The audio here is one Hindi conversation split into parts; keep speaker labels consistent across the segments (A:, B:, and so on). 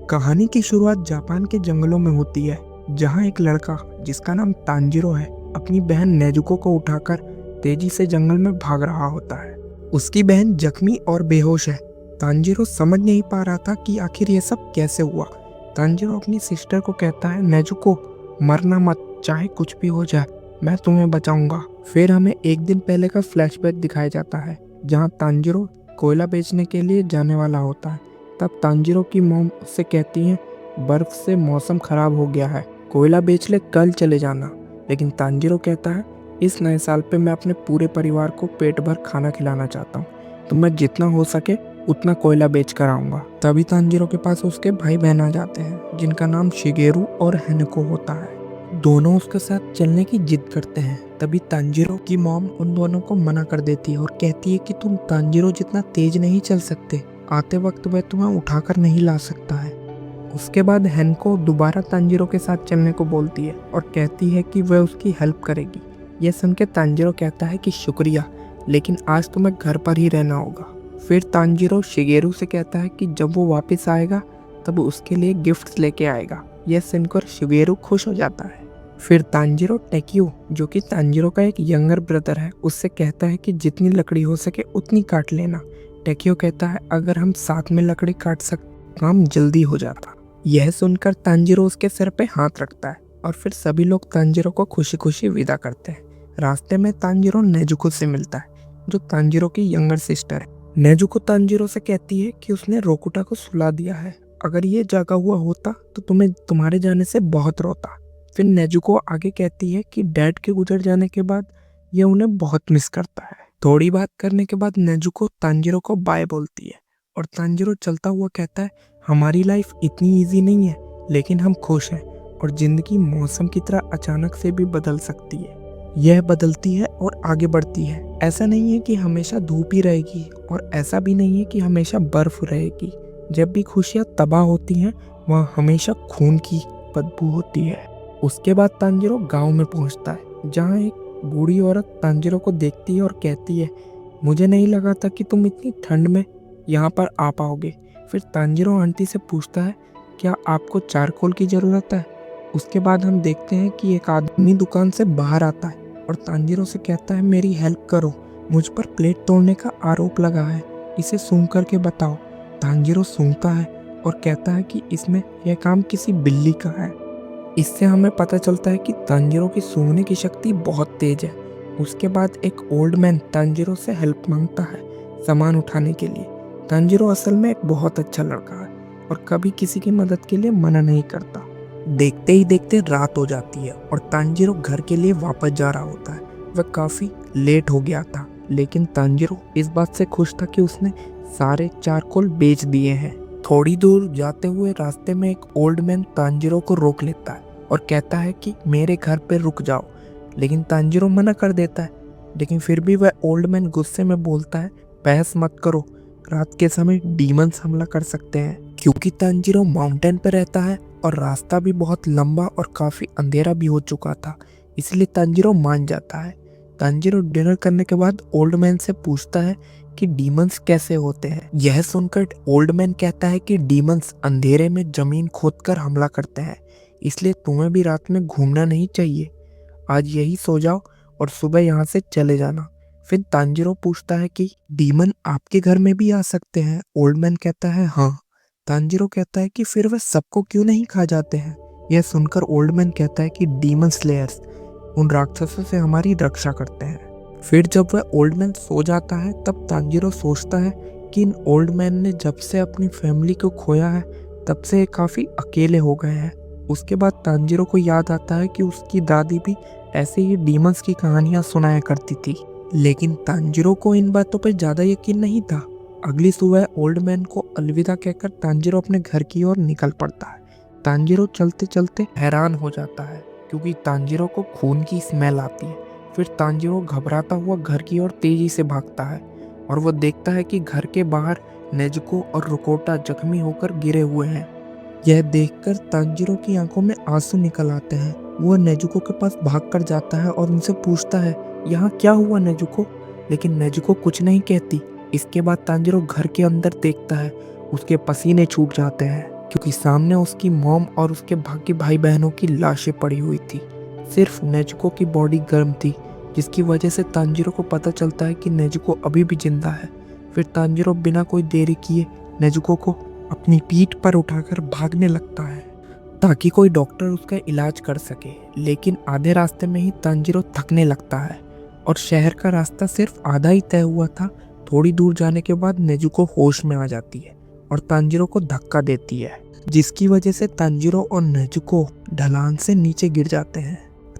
A: कहानी की शुरुआत जापान के जंगलों में होती है, जहां एक लड़का जिसका नाम तांजिरो है अपनी बहन नेजुको को उठाकर तेजी से जंगल में भाग रहा होता है। उसकी बहन जख्मी और बेहोश है। तांजिरो समझ नहीं पा रहा था कि आखिर ये सब कैसे हुआ। तांजिरो अपनी सिस्टर को कहता है, नेजुको मरना मत, चाहे कुछ भी हो जाए मैं तुम्हें बचाऊंगा। फिर हमें एक दिन पहले का फ्लैशबैक दिखाया जाता है, जहां तांजिरो कोयला बेचने के लिए जाने वाला होता है। तब तांजिरो की मॉम उससे कहती है, बर्फ से मौसम खराब हो गया है, कोयला बेच ले, कल चले जाना। लेकिन तांजिरो कहता है, इस नए साल पे मैं अपने पूरे परिवार को पेट भर खाना खिलाना चाहता हूँ, तो मैं जितना हो सके उतना कोयला बेच कर आऊँगा। तभी तांजिरो के पास उसके भाई बहन आ जाते हैं, जिनका नाम शिगेरू और हेनको होता है। दोनों उसके साथ चलने की जिद करते हैं। तभी तांजिरो की मॉम उन दोनों को मना कर देती है और कहती है कि तुम तांजिरो जितना तेज नहीं चल सकते, आते वक्त वह तुम्हें उठाकर नहीं ला सकता है। उसके बाद हेनको दोबारा तांजिरो के साथ चलने को बोलती है और कहती है कि वह उसकी हेल्प करेगी। यह सुन के तांजिरो कहता है कि शुक्रिया, लेकिन आज तुम्हें घर पर ही रहना होगा। फिर तांजिरो शिगेरू से कहता है कि जब वो वापस आएगा तब उसके लिए गिफ्ट्स लेके आएगा। यह सुनकर शिगेरू खुश हो जाता है। फिर तांजिरो टेक्यू, जो कि तांजिरो का एक यंगर ब्रदर है, उससे कहता है कि जितनी लकड़ी हो सके उतनी काट लेना। टेक्यू कहता है, अगर हम साथ में लकड़ी काट सकते काम जल्दी हो जाता। यह सुनकर तांजिरो उसके सिर पे हाथ रखता है और फिर सभी लोग तांजिरो को खुशी खुशी विदा करते हैं। रास्ते में तांजिरो नेजुको से मिलता है, जो तांजिरो की यंगर सिस्टर है। नेजुको तांजिरो से कहती है कि उसने रोकुटा को सुला दिया है, अगर ये जागा हुआ होता तो तुम्हें तुम्हारे जाने से बहुत रोता। फिर नेजुको आगे कहती है कि डैड के गुजर जाने के बाद ये उन्हें बहुत मिस करता है। थोड़ी बात करने के बाद नेजुको तांजिरो को बाय बोलती है और तांजिरो चलता हुआ कहता है, हमारी लाइफ इतनी इजी नहीं है, लेकिन हम खुश हैं और जिंदगी मौसम की तरह अचानक से भी बदल सकती है। यह बदलती है और आगे बढ़ती है। ऐसा नहीं है कि हमेशा धूप ही रहेगी और ऐसा भी नहीं है कि हमेशा बर्फ रहेगी। जब भी खुशियाँ तबाह होती हैं, वहाँ हमेशा खून की बदबू होती है। उसके बाद तांजिरो गांव में पहुंचता है, जहां एक बूढ़ी औरत तांजिरो को देखती है और कहती है, मुझे नहीं लगा था कि तुम इतनी ठंड में यहाँ पर आ पाओगे। फिर तांजिरो आंटी से पूछता है, क्या आपको चारकोल की ज़रूरत है? उसके बाद हम देखते हैं कि एक आदमी दुकान से बाहर आता है और तांजिरो से कहता है, मेरी हेल्प करो, मुझ पर प्लेट तोड़ने का आरोप लगा है, इसे सूंघ करके बताओ। तांजिरो सूंघता है और कहता है कि इसमें यह काम किसी बिल्ली का है। इससे हमें पता चलता है कि तांजिरो की सूंघने की शक्ति बहुत तेज है। उसके बाद एक ओल्ड मैन तांजिरो से हेल्प मांगता है सामान उठाने के लिए। तांजिरो असल में एक बहुत अच्छा लड़का है और कभी किसी की मदद के लिए मना नहीं करता। देखते ही देखते रात हो जाती है और तांजिरो घर के लिए वापस जा रहा होता है। वह काफ़ी लेट हो गया था, लेकिन तांजिरो इस बात से खुश था कि उसने सारे चारकोल बेच दिए हैं। थोड़ी दूर जाते हुए रास्ते में एक ओल्ड मैन तांजिरो को रोक लेता है और कहता है कि मेरे घर पे रुक जाओ, लेकिन तांजिरो मना कर देता है। लेकिन फिर भी वह ओल्ड मैन गुस्से में बोलता है, बहस मत करो, रात के समय डीमंस हमला कर सकते हैं। क्योंकि तांजिरो माउंटेन पर रहता है और रास्ता भी बहुत लंबा और काफ़ी अंधेरा भी हो चुका था, इसलिए तांजिरो मान जाता है। तांजिरो डिनर करने के बाद ओल्ड मैन से पूछता है कि डीमंस कैसे होते हैं। यह सुनकर ओल्ड मैन कहता है कि डीमंस अंधेरे में जमीन खोदकर हमला करते हैं, इसलिए तुम्हें भी रात में घूमना नहीं चाहिए। आज यही सो जाओ और सुबह यहाँ से चले जाना। फिर तांजिरो पूछता है कि डीमन आपके घर में भी आ सकते हैं? ओल्ड मैन कहता है हाँ। तांजिरो कहता है कि फिर वह सबको क्यों नहीं खा जाते हैं? यह सुनकर ओल्ड मैन कहता है कि डीमन स्लेयर्स उन राक्षसों से हमारी रक्षा करते हैं। फिर जब वह ओल्ड मैन सो जाता है तब तांजिरो सोचता है कि इन ओल्ड मैन ने जब से अपनी फैमिली को खोया है तब से काफ़ी अकेले हो गए हैं। उसके बाद तांजिरो को याद आता है कि उसकी दादी भी ऐसे ही डीमंस की कहानियां सुनाया करती थी, लेकिन तांजिरो को इन बातों पर ज़्यादा यकीन नहीं था। अगली सुबह ओल्ड मैन को अलविदा कहकर तांजिरो अपने घर की ओर निकल पड़ता है। तांजिरो चलते चलते हैरान हो जाता है क्योंकि तांजिरो को खून की स्मेल आती है। फिर तांजिरो घबराता हुआ घर की ओर तेजी से भागता है और वो देखता है कि घर के बाहर नेजुको और रुकोटा जख्मी होकर गिरे हुए हैं। यह देखकर तांजिरो की आंखों में आंसू निकल आते हैं। वो नेजुको के पास भागकर जाता है और उनसे पूछता है, यहाँ क्या हुआ नेजुको? लेकिन नेजुको कुछ नहीं कहती। इसके बाद तांजिरो घर के अंदर देखता है, उसके पसीने छूट जाते हैं। क्योंकि सामने उसकी मॉम और उसके बाकी भाई बहनों की लाशें पड़ी हुई थी। सिर्फ नेजुको की बॉडी गर्म थी, जिसकी वजह से तांजीरो को पता चलता है कि नेजुको अभी भी जिंदा है। फिर तांजीरो बिना कोई देरी किए नेजुको को अपनी पीठ पर उठाकर भागने लगता है ताकि कोई डॉक्टर उसका इलाज कर सके। लेकिन आधे रास्ते में ही तांजीरो थकने लगता है और शहर का रास्ता सिर्फ आधा ही तय हुआ था। थोड़ी दूर जाने के बाद नेजुको होश में आ जाती है और तांजीरो को धक्का देती है, जिसकी वजह से तांजीरो और नेजुको ढलान से नीचे गिर जाते हैं।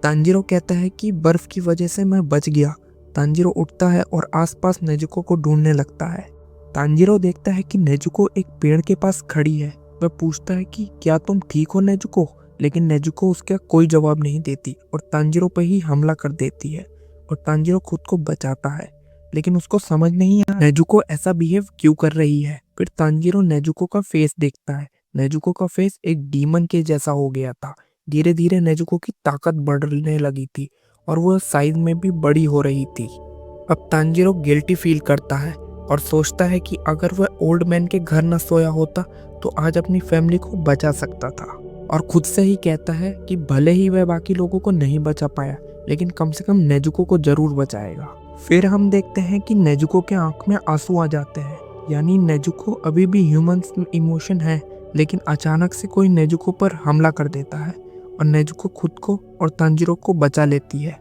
A: तांजीरो कहता है कि बर्फ की वजह से मैं बच गया। तांजीरो उठता है और आसपास नेजुको को ढूंढने लगता है। तांजीरो देखता है कि नेजुको एक पेड़ के पास खड़ी है। वह पूछता है कि क्या तुम ठीक हो नेजुको, लेकिन नेजुको उसका कोई जवाब नहीं देती और तांजीरो पर ही हमला कर देती है और तांजीरो खुद को बचाता है। लेकिन उसको समझ नहीं आ नेजुको ऐसा बिहेव क्यों कर रही है। फिर तांजीरो नेजुको का फेस देखता है। नेजुको का फेस एक डीमन के जैसा हो गया था। धीरे धीरे नेजुको की ताकत बढ़ने लगी थी और वह साइज में भी बड़ी हो रही थी। अब तांजीरो गिल्टी फील करता है और सोचता है कि अगर वह ओल्ड मैन के घर न सोया होता तो आज अपनी फैमिली को बचा सकता था। और खुद से ही कहता है कि भले ही वह बाकी लोगों को नहीं बचा पाया, लेकिन कम से कम नेजुको को जरूर बचाएगा। फिर हम देखते हैं कि नेजुको के आंख में आंसू आ जाते हैं, यानी नेजुको अभी भी ह्यूमन इमोशन है। लेकिन अचानक से कोई नेजुको पर हमला कर देता है और नेजुको खुद को और तांजीरो को बचा लेती है।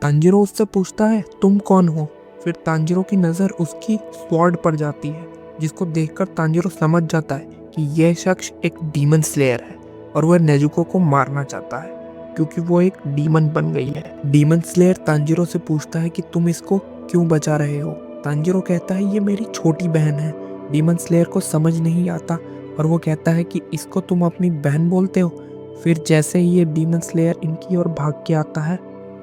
A: तांजीरो उससे पूछता है तुम कौन हो। फिर तांजीरो की नज़र उसकी स्वॉर्ड पर जाती है, जिसको देखकर तांजीरो समझ जाता है कि यह शख्स एक डीमन स्लेयर है और वह नेजुको को मारना चाहता है क्योंकि वो एक डीमन बन गई है। डीमन स्लेयर तांजीरो से पूछता है कि तुम इसको क्यों बचा रहे हो। तांजीरो कहता है ये मेरी छोटी बहन है। डीमन स्लेयर को समझ नहीं आता और वो कहता है कि इसको तुम अपनी बहन बोलते हो। फिर जैसे ही ये डीमन स्लेयर इनकी ओर भाग के आता है,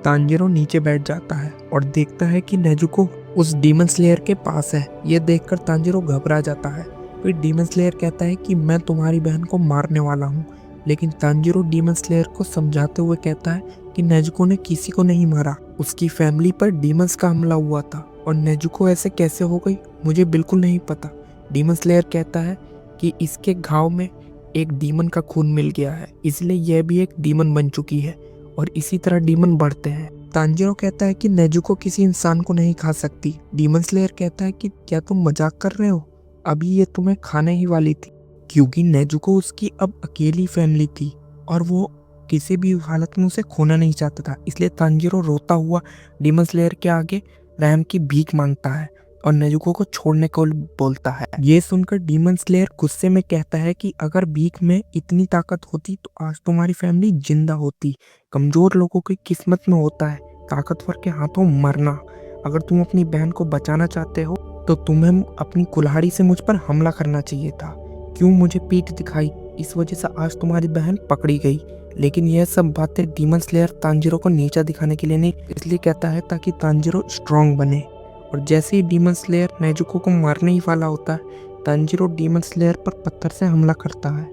A: तांजीरो नीचे बैठ जाता है और देखता है कि नेजुको उस डीमन स्लेयर के पास है। ये देखकर तांजीरो घबरा जाता है। फिर डीमन स्लेयर कहता है कि मैं तुम्हारी बहन को मारने वाला हूँ। लेकिन तांजीरो डीमन स्लेयर को समझाते हुए कहता है कि नेजुको ने किसी को नहीं मारा, उसकी फैमिली पर डीमंस का हमला हुआ था और नेजुको ऐसे कैसे हो गई मुझे बिल्कुल नहीं पता। डीमन स्लेयर कहता है कि इसके घाव में एक डीमन का खून मिल गया है, इसलिए यह भी एक डीमन बन चुकी है और इसी तरह डीमन बढ़ते हैं। तांजीरो कहता है कि नेजुको किसी इंसान को नहीं खा सकती। डीमन स्लेयर कहता है कि क्या तुम मजाक कर रहे हो, अभी ये तुम्हें खाने ही वाली थी। क्योंकि नेजुको उसकी अब अकेली फैमिली थी और वो किसी भी हालत में उसे खोना नहीं चाहता था। इसलिए तांजीरो रोता हुआ डीमन स्लेयर के आगे रहम की भीख मांगता है और नेजुको को छोड़ने को बोलता है। ये सुनकर डीमन स्लेयर गुस्से में कहता है कि अगर भीख में इतनी ताकत होती तो आज तुम्हारी फैमिली जिंदा होती। कमजोर लोगों की किस्मत में होता है ताकतवर के हाथों मरना। अगर तुम अपनी बहन को बचाना चाहते हो तो तुम्हें अपनी कुल्हाड़ी से मुझ पर हमला करना चाहिए था। क्यों मुझे पीठ दिखाई, इस वजह से आज तुम्हारी बहन पकड़ी गई। लेकिन यह सब बातें डीमन स्लेयर तांजीरो को नीचा दिखाने के लिए नहीं, इसलिए कहता है ताकि तांजीरो स्ट्रांग बने। और जैसे ही डीमन स्लेयर नेजुको को मारने ही वाला होता है, तांजीरो डीमन स्लेयर पर पत्थर से हमला करता है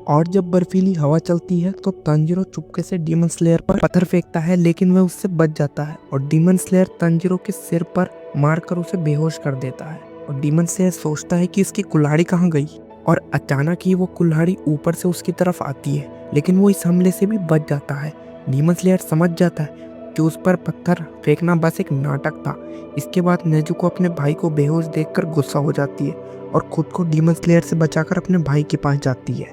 A: और जब बर्फीली हवा चलती है तो तांजीरो चुपके से डीमन स्लेयर पर पत्थर फेंकता है, लेकिन वह उससे बच जाता है और डीमन स्लेयर तांजीरो के सिर पर मारकर उसे बेहोश कर देता है। और डीमन स्लेयर सोचता है कि उसकी कुल्हाड़ी कहाँ गई और अचानक ही वो कुल्हाड़ी ऊपर से उसकी तरफ आती है, लेकिन वो इस हमले से भी बच जाता है। डीमन स्लेयर समझ जाता है कि उस पर पत्थर फेंकना बस एक नाटक था। इसके बाद नेजुको अपने भाई को बेहोश देखकर गुस्सा हो जाती है और खुद को डीमन स्लेयर से बचाकर अपने भाई के पास जाती है।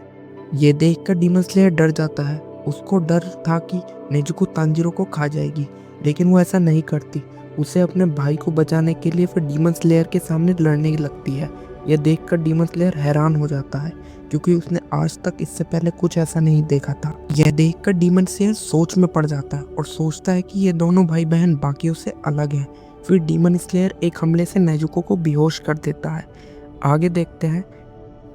A: ये देखकर डीमन स्लेयर डर जाता है। उसको डर था कि नेजुको तांजीरो को खा जाएगी, लेकिन वो ऐसा नहीं करती। उसे अपने भाई को बचाने के लिए फिर डीमन स्लेयर के सामने लड़ने लगती है। यह देखकर डीमन स्लेयर हैरान हो जाता है क्योंकि उसने आज तक इससे पहले कुछ ऐसा नहीं देखा था। यह देखकर डीमन स्लेयर सोच में पड़ जाता है और सोचता है कि ये दोनों भाई बहन बाकियों से अलग हैं। फिर डीमन स्लेयर एक हमले से नेजुको को बेहोश कर देता है। आगे देखते हैं,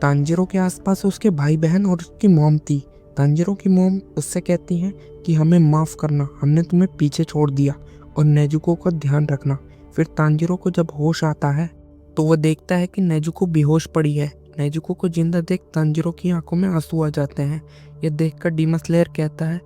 A: तांजीरो के आसपास उसके भाई बहन और उसकी मॉम थी। तांजीरो की मॉम उससे कहती हैं कि हमें माफ़ करना, हमने तुम्हें पीछे छोड़ दिया और नेजुको का ध्यान रखना। फिर तांजीरो को जब होश आता है तो वह देखता है कि नेजुको बेहोश पड़ी है। नेजुको को जिंदा देख तांजीरो की आंखों में आंसू आ जाते हैं। यह देखकर डीमन स्लेयर कहता है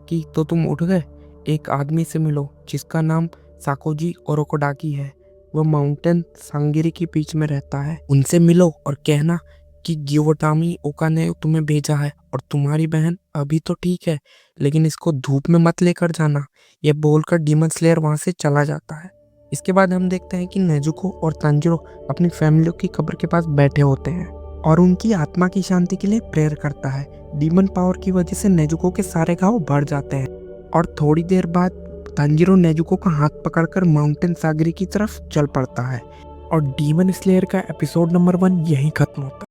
A: कि तो तुम उठ गए, एक आदमी से मिलो जिसका नाम साकोजी ओरोकोडाकी है। वह माउंटेन सांगिरी के बीच में रहता है। उनसे मिलो और कहना कि गियोटामी ओका ने तुम्हें भेजा है और तुम्हारी बहन अभी तो ठीक है, लेकिन इसको धूप में मत लेकर जाना। ये बोलकर डीमन स्लेयर वहां से चला जाता है। इसके बाद हम देखते हैं कि नेजुको और तांजिरो अपनी फैमिली की कब्र के पास बैठे होते हैं और उनकी आत्मा की शांति के लिए प्रेयर करता है। डीमन पावर की वजह से नेजुको के सारे घाव बढ़ जाते हैं और थोड़ी देर बाद तांजिरो नेजुको का हाथ पकड़कर माउंटेन सागरी की तरफ चल पड़ता है और डीमन स्लेयर का एपिसोड नंबर 1 यहीं खत्म होता है।